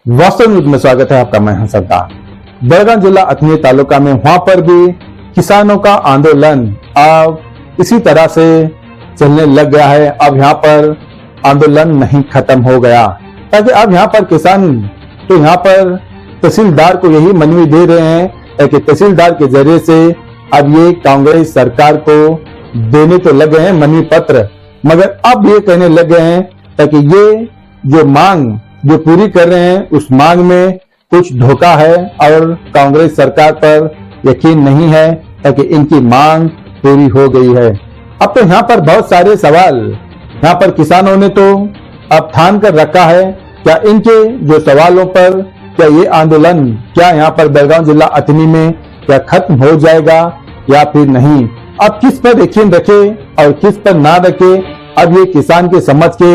वास्तव न्यूज में स्वागत है आपका। मैं हूं सरदार। बेलगाम जिला अथनी तालुका में वहां पर भी किसानों का आंदोलन अब इसी तरह से चलने लग गया है। अब यहाँ पर आंदोलन नहीं खत्म हो गया, ताकि अब यहाँ पर किसान तो यहाँ पर तहसीलदार को यही मनवी दे रहे हैं ताकि तहसीलदार के जरिए से अब ये कांग्रेस सरकार को देने तो लग गए हैं मनवी पत्र, मगर अब ये कहने लग गए हैं ताकि ये जो मांग जो पूरी कर रहे हैं उस मांग में कुछ धोखा है और कांग्रेस सरकार पर यकीन नहीं है ताकि इनकी मांग पूरी हो गई है। अब तो यहाँ पर बहुत सारे सवाल यहाँ पर किसानों ने तो अब ठान कर रखा है। क्या इनके जो सवालों पर क्या ये आंदोलन क्या यहाँ पर बेलगाम जिला अथनी में क्या खत्म हो जाएगा या फिर नहीं? अब किस पर यकीन रखे और किस पर ना रखे, अब ये किसान के समझ के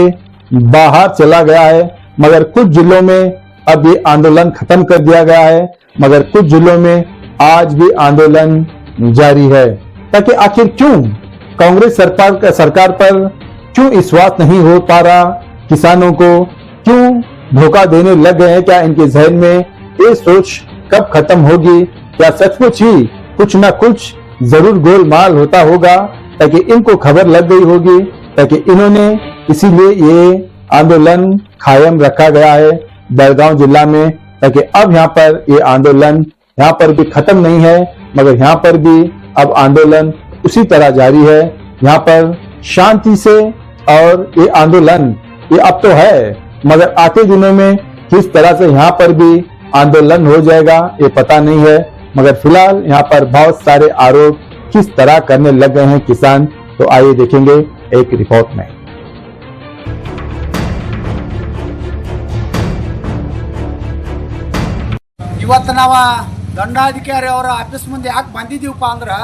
बाहर चला गया है। मगर कुछ जिलों में अब ये आंदोलन खत्म कर दिया गया है, मगर कुछ जिलों में आज भी आंदोलन जारी है। ताकि आखिर क्यों कांग्रेस सरकार पर क्यों विश्वास नहीं हो पा रहा, किसानों को क्यों धोखा देने लग गए हैं? क्या इनके जहन में ये सोच कब खत्म होगी? क्या सचमुच ही कुछ ना कुछ जरूर गोलमाल होता होगा ताकि इनको खबर लग गई होगी, ताकि इन्होंने इसीलिए ये आंदोलन कायम रखा गया है बेलगाम जिला में, ताकि अब यहाँ पर ये आंदोलन यहाँ पर भी खत्म नहीं है, मगर यहाँ पर भी अब आंदोलन उसी तरह जारी है। यहाँ पर शांति से और ये आंदोलन ये अब तो है, मगर आते दिनों में किस तरह से यहाँ पर भी आंदोलन हो जाएगा ये पता नहीं है। मगर फिलहाल यहाँ पर बहुत सारे आरोप किस तरह करने लग गए हैं किसान, तो आइए देखेंगे एक रिपोर्ट में। ಇವತ್ತು ನಾವು ದಂಡಾಧಿಕಾರಿ ಅವರ ಆಫೀಸ್ ಮುಂದೆ ಯಾಕೆ ಬಂದಿದ್ದೀವಪ್ಪ ಅಂದ್ರೆ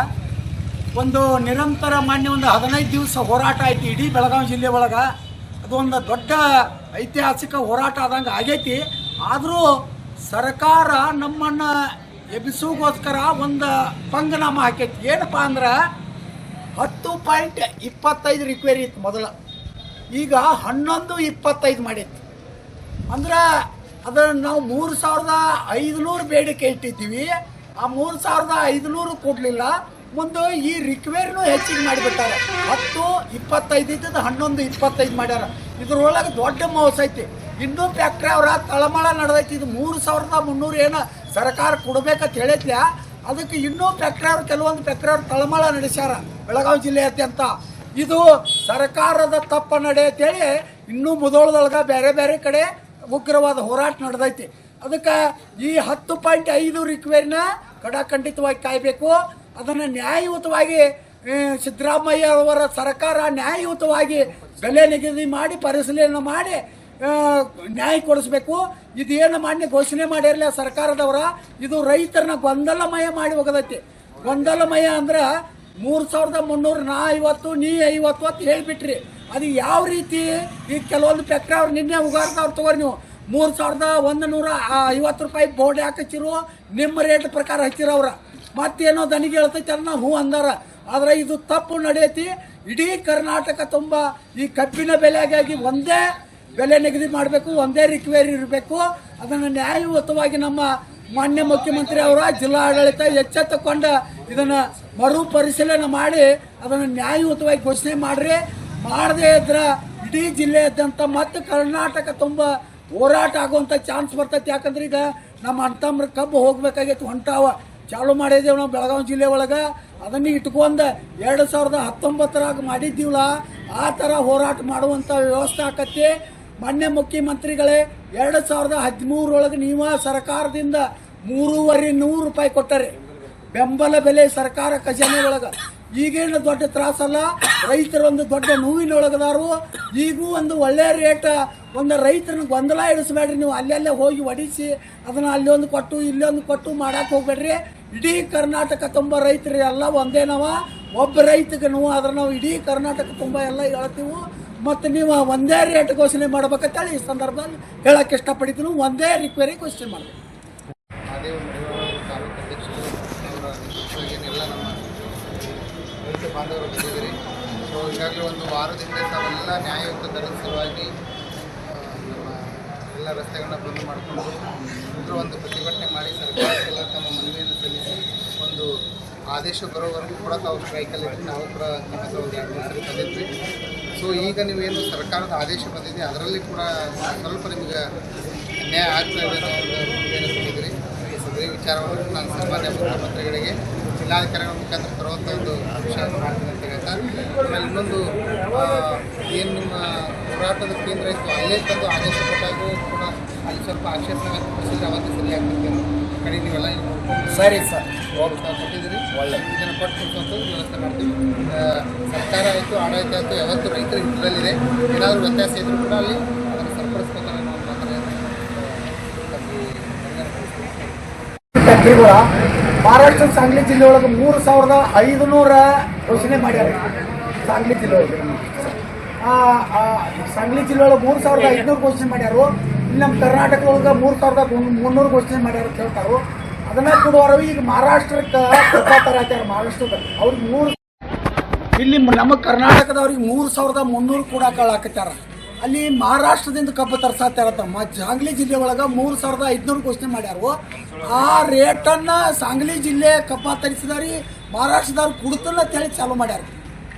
ಒಂದು ನಿರಂತರ ಮಾನ್ಯ ಒಂದು 15 ದಿವಸ ಹೋರಾಟ ಆಯ್ತು ಇಡೀ ಬೆಳಗಾವಿ ಜಿಲ್ಲೆ ಒಳಗೆ. ಅದು ಒಂದು ದೊಡ್ಡ ಐತಿಹಾಸಿಕ ಹೋರಾಟ ಆದಂಗೆ ಆಗೈತಿ. ಆದರೂ ಸರ್ಕಾರ ನಮ್ಮನ್ನು ಎಬ್ಬಿಸೋಗೋಸ್ಕರ ಒಂದು ಪಂಗನಾಮ ಹಾಕೈತಿ. ಏನಪ್ಪ ಅಂದ್ರೆ 10.25 ರಿಕ್ವೈರಿ ಇತ್ತು ಮೊದಲು, ಈಗ 11.25 ಮಾಡೈತಿ. ಅಂದ್ರೆ ಅದನ್ನು ನಾವು 3500 ಬೇಡಿಕೆ ಇಟ್ಟಿದ್ದೀವಿ. ಆ 3500 ಕೊಡಲಿಲ್ಲ. ಮುಂದೆ ಈ ರಿಕ್ವೈರಿನೂ ಹೆಚ್ಚಿಗೆ ಮಾಡಿಬಿಟ್ಟಾರೆ. 10.25 ಇದ್ದದ್ದು 11.25 ಮಾಡ್ಯಾರ. ಇದ್ರೊಳಗೆ ದೊಡ್ಡ ಮೋಸ ಐತಿ. ಇನ್ನೂ ಫ್ಯಾಕ್ಟ್ರಿ ಅವರ ತಳಮಳ ನಡೆದೈತಿ. ಇದು 3300 ಏನು ಸರ್ಕಾರ ಕೊಡ್ಬೇಕಂತ ಹೇಳೈತ್ಲ, ಅದಕ್ಕೆ ಇನ್ನೂ ಫ್ಯಾಕ್ಟ್ರಿ ಅವ್ರು ಕೆಲವೊಂದು ಫ್ಯಾಕ್ಟ್ರಿ ಅವ್ರು ತಳಮಳ ನಡೆಸ್ಯಾರ ಬೆಳಗಾವಿ ಜಿಲ್ಲೆಯಾದ್ಯಂತ. ಇದು ಸರ್ಕಾರದ ತಪ್ಪ ನಡೆಯತ್ತೇಳಿ ಇನ್ನೂ ಮುದೋಳದೊಳಗೆ ಬೇರೆ ಬೇರೆ ಕಡೆ ಉಗ್ರವಾದ ಹೋರಾಟ ನಡೆದೈತಿ. ಅದಕ್ಕೆ ಈ 10.5 ರಿಕ್ವೈರಿನ ಕಡಾಖಂಡಿತವಾಗಿ ಕಾಯಬೇಕು. ಅದನ್ನು ನ್ಯಾಯಯುತವಾಗಿ ಸಿದ್ದರಾಮಯ್ಯ ಅವರ ಸರ್ಕಾರ ನ್ಯಾಯಯುತವಾಗಿ ಬೆಲೆ ನಿಗದಿ ಮಾಡಿ ಪರಿಶೀಲನೆ ಮಾಡಿ ನ್ಯಾಯ ಕೊಡಿಸ್ಬೇಕು. ಇದೇನು ಮಾನ್ಯ ಘೋಷಣೆ ಮಾಡಿರಲಿಲ್ಲ ಸರ್ಕಾರದವರ, ಇದು ರೈತರನ್ನ ಗೊಂದಲಮಯ ಮಾಡಿ ಹೋಗದೈತಿ. ಗೊಂದಲಮಯ ಅಂದ್ರೆ 3300 ನಾ 50 ನೀ 50 ಅಂತ ಹೇಳಿಬಿಟ್ರಿ. ಅದು ಯಾವ ರೀತಿ? ಈಗ ಕೆಲವೊಂದು ಫ್ಯಾಕ್ಟ್ರಿ ಅವ್ರು ನಿನ್ನೆ ಉಗಾರ್ದವ್ರು ತಗೋರಿ, ನೀವು 3150 ರೂಪಾಯಿ ಬೋರ್ಡ್ ಯಾಕೆ ಹಚ್ಚಿರು? ನಿಮ್ಮ ರೇಟ್ ಪ್ರಕಾರ ಹಚ್ಚಿರವ್ರ. ಮತ್ತೇನೋ ದನಿಗೆ ಹೇಳ್ತೈತೆ ಅನ್ನ ಹೂ ಅಂದಾರ. ಆದರೆ ಇದು ತಪ್ಪು ನಡೆಯತಿ. ಇಡೀ ಕರ್ನಾಟಕ ತುಂಬ ಈ ಕಬ್ಬಿನ ಬೆಲೆಗಾಗಿ ಒಂದೇ ಬೆಲೆ ನಿಗದಿ ಮಾಡಬೇಕು, ಒಂದೇ ರಿಕ್ವೈರಿ ಇರಬೇಕು. ಅದನ್ನು ನ್ಯಾಯಯುತವಾಗಿ ನಮ್ಮ ಮಾನ್ಯ ಮುಖ್ಯಮಂತ್ರಿ ಅವರ ಜಿಲ್ಲಾಡಳಿತ ಎಚ್ಚೆತ್ತುಕೊಂಡು ಇದನ್ನು ಮರುಪರಿಶೀಲನೆ ಮಾಡಿ ಅದನ್ನು ನ್ಯಾಯಯುತವಾಗಿ ಘೋಷಣೆ ಮಾಡ್ರಿ. ಮಾಡದೇ ಇದ್ರೆ ಇಡೀ ಜಿಲ್ಲೆಯಾದ್ಯಂತ ಮತ್ತು ಕರ್ನಾಟಕ ತುಂಬ ಹೋರಾಟ ಆಗುವಂಥ ಚಾನ್ಸ್ ಬರ್ತೈತಿ. ಯಾಕಂದ್ರೆ ಈಗ ನಮ್ಮ ಅಣ್ತಮ್ರ ಕಬ್ಬು ಹೋಗ್ಬೇಕಾಗೈತಿ, ಹೊಂಟಾವ ಚಾಲು ಮಾಡಿದ್ದೇವೆ ನಾವು ಬೆಳಗಾವಿ ಜಿಲ್ಲೆ ಒಳಗೆ. ಅದನ್ನು ಇಟ್ಕೊಂಡು 2019 ಮಾಡಿದ್ದೀವಲ್ಲ, ಆ ಥರ ಹೋರಾಟ ಮಾಡುವಂಥ ವ್ಯವಸ್ಥೆ ಆಕತಿ. ಮಾನ್ಯ ಮುಖ್ಯಮಂತ್ರಿಗಳೇ 2013 ಒಳಗೆ ನೀವು ಸರ್ಕಾರದಿಂದ 3,500 ರೂಪಾಯಿ ಕೊಟ್ಟರೆ ಬೆಂಬಲ ಬೆಲೆ ಸರ್ಕಾರ ಖಜಾನೆ ಒಳಗೆ. ಈಗೇನು ದೊಡ್ಡ ತ್ರಾಸಲ್ಲ, ರೈತರು ಒಂದು ದೊಡ್ಡ ನೋವಿನೊಳಗದಾರು. ಈಗೂ ಒಂದು ಒಳ್ಳೆ ರೇಟ್, ಒಂದು ರೈತರನ್ನ ಗೊಂದಲ ಇಡಿಸ್ಬೇಡ್ರಿ. ನೀವು ಅಲ್ಲೆಲ್ಲೇ ಹೋಗಿ ಹೊಡಿಸಿ ಅದನ್ನು ಅಲ್ಲೊಂದು ಕೊಟ್ಟು ಇಲ್ಲೊಂದು ಕೊಟ್ಟು ಮಾಡಕ್ಕೆ ಹೋಗ್ಬೇಡ್ರಿ. ಇಡೀ ಕರ್ನಾಟಕ ತುಂಬ ರೈತರು ಎಲ್ಲ ಒಂದೇ. ಒಬ್ಬ ರೈತಗೆ ನಾವು ಆದ್ರೆ ನಾವು ಇಡೀ ಕರ್ನಾಟಕ ತುಂಬ ಎಲ್ಲ ಹೇಳ್ತೀವಿ. ಮತ್ತು ನೀವು ಒಂದೇ ರೇಟ್ ಘೋಷಣೆ ಮಾಡ್ಬೇಕಂತೇಳಿ ಈ ಸಂದರ್ಭದಲ್ಲಿ ಹೇಳಕ್ಕೆ ಇಷ್ಟಪಡ್ತೀನಿ. ಒಂದೇ ರಿಕ್ವೈರಿ ಘೋಷಣೆ ಮಾಡಬೇಕು. ರೈತ ಬಾಂಧವರು ಬಂದಿದ್ದೀರಿ. ಸೊ ಈಗಾಗಲೇ ಒಂದು ವಾರದಿಂದ ತಾವೆಲ್ಲ ನ್ಯಾಯಯುತ ದರದ ಸಲುವಾಗಿ ನಮ್ಮ ಎಲ್ಲ ರಸ್ತೆಗಳನ್ನ ಬಂದ್ ಮಾಡಿಕೊಂಡು ಇದರ ಒಂದು ಪ್ರತಿಭಟನೆ ಮಾಡಿ ಸರ್ಕಾರಕ್ಕೆಲ್ಲ ತಮ್ಮ ಮನವಿಯನ್ನು ಸಲ್ಲಿಸಿ ಒಂದು ಆದೇಶ ಬರೋವರೆಗೂ ಕೂಡ ತಾವು ಸ್ಟ್ರೈಕಲ್ಲಿ ನಾವು ಕೂಡ ನಿಮ್ಮ ಹತ್ರ ಒಂದು 2 ಸರಿ ಬಂದಿದ್ವಿ. ಸೊ ಈಗ ನೀವೇನು ಸರ್ಕಾರದ ಆದೇಶ ಬಂದಿದೆ ಅದರಲ್ಲಿ ಕೂಡ ಸ್ವಲ್ಪ ನಿಮಗೆ ನ್ಯಾಯ ಆಗ್ತಾ ಇದೆ ಅನ್ನೋ ಒಂದು ರೂಪೇನು ಕೊಟ್ಟಿದ್ದೀರಿ. ಅದೇ ವಿಚಾರವನ್ನು ನಾನು ಸನ್ಮಾನ್ಯ ಮುಖ್ಯಮಂತ್ರಿಗಳಿಗೆ ಜಿಲ್ಲಾಧಿಕಾರಿಗಳ ಮುಖಾಂತರ ತರುವಂಥ ಒಂದು ವಿಷಯವನ್ನು ಮಾಡ್ತೀನಿ ಅಂತ ಹೇಳ್ತಾ, ಆಮೇಲೆ ಇನ್ನೊಂದು ಏನು ನಿಮ್ಮ ಹೋರಾಟದ ಕೇಂದ್ರ ಇತ್ತು ಅಲ್ಲೇ ತಂದು ಆದೇಶ ಕೊಟ್ಟಾಗೂ ಕೂಡ ಅಲ್ಲಿ ಸ್ವಲ್ಪ ಆಕ್ಷೇಪಣೆ ವ್ಯಕ್ತಪಡಿಸಿದ್ರೆ ಅವತ್ತು ಸರಿ ಆಗ್ತದೆ. ಕಡೆ ನೀವೆಲ್ಲ ಸರಿ ಸರ್, ಕೊಟ್ಟಿದ್ದೀರಿ, ಒಳ್ಳೆ ಇದನ್ನು ಕೊಟ್ಟು ಕೊಡುವಂಥದ್ದು ವ್ಯವಸ್ಥೆ ಮಾಡ್ತೀವಿ. ಸರ್ಕಾರ ಆಯಿತು, ಆಡಳಿತ ಆಯಿತು, ಯಾವತ್ತು ರೈತರ ಹಿತದಲ್ಲಿದೆ. ಏನಾದರೂ ವ್ಯತ್ಯಾಸ ಇದ್ರೂ ಕೂಡ ಅಲ್ಲಿ ಅದನ್ನು ಸರಿಪಡಿಸ್ಕೊತಾರೆ ಅನ್ನೋ ಮಾತ್ರ ಫ್ಯಾಕ್ಟ್ರಿಗಳ ಮಹಾರಾಷ್ಟ್ರ सांगली ಜಿಲ್ಲೆ ಒಳಗೆ 3500 ಘೋಷಣೆ ಮಾಡ್ಯಾರ. सांगली ಜಿಲ್ಲೆ ಒಳಗೆ सांगली ಜಿಲ್ಲೆ ಒಳಗೆ 3500 ಘೋಷಣೆ ಮಾಡ್ಯಾರು. ಇಲ್ಲಿ ನಮ್ಮ ಕರ್ನಾಟಕದೊಳಗೆ 3300 ಘೋಷಣೆ ಮಾಡ್ಯಾರ ಅಂತ ಹೇಳ್ತಾರೋ. ಅದನ್ನ ಕೊಡುವವರು ಈಗ ಮಹಾರಾಷ್ಟ್ರಕ್ಕೆ ಹಾಕ್ಯಾರ. ಮಹಾರಾಷ್ಟ್ರದಲ್ಲಿ ಅವ್ರಿಗೆ 3 ಇಲ್ಲಿ ನಮ್ಮ ಕರ್ನಾಟಕದವ್ರಿಗೆ 3300 ಕೂಡ ಹಾಕತ್ತಾರ. ಅಲ್ಲಿ ಮಹಾರಾಷ್ಟ್ರದಿಂದ ಕಬ್ಬು ತರ್ಸಾತಾರತ್ತ. सांगली ಜಿಲ್ಲೆ ಒಳಗೆ 3500 ಘೋಷಣೆ ಮಾಡ್ಯಾರು. ಆ ರೇಟನ್ನು सांगली ಜಿಲ್ಲೆ ಕಬ್ಬ ತರಿಸಿದಾರಿ ಮಹಾರಾಷ್ಟ್ರದವ್ರು ಕುಡ್ತಲ್ಲ ಅಂತೇಳಿ ಚಾಲು ಮಾಡ್ಯಾರ,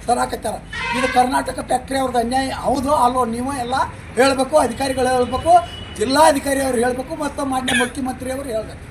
ತರಾಕತ್ತಾರ. ಇದು ಕರ್ನಾಟಕ ಫ್ಯಾಕ್ಟ್ರಿ ಅವ್ರದ್ದು ಅನ್ಯಾಯ ಹೌದು ಅಲ್ವೋ? ನೀವು ಎಲ್ಲ ಹೇಳಬೇಕು, ಅಧಿಕಾರಿಗಳು ಹೇಳಬೇಕು, ಜಿಲ್ಲಾಧಿಕಾರಿ ಅವ್ರು ಹೇಳಬೇಕು, ಮತ್ತು ಮಾನ್ಯ ಮುಖ್ಯಮಂತ್ರಿಯವರು ಹೇಳಬೇಕು.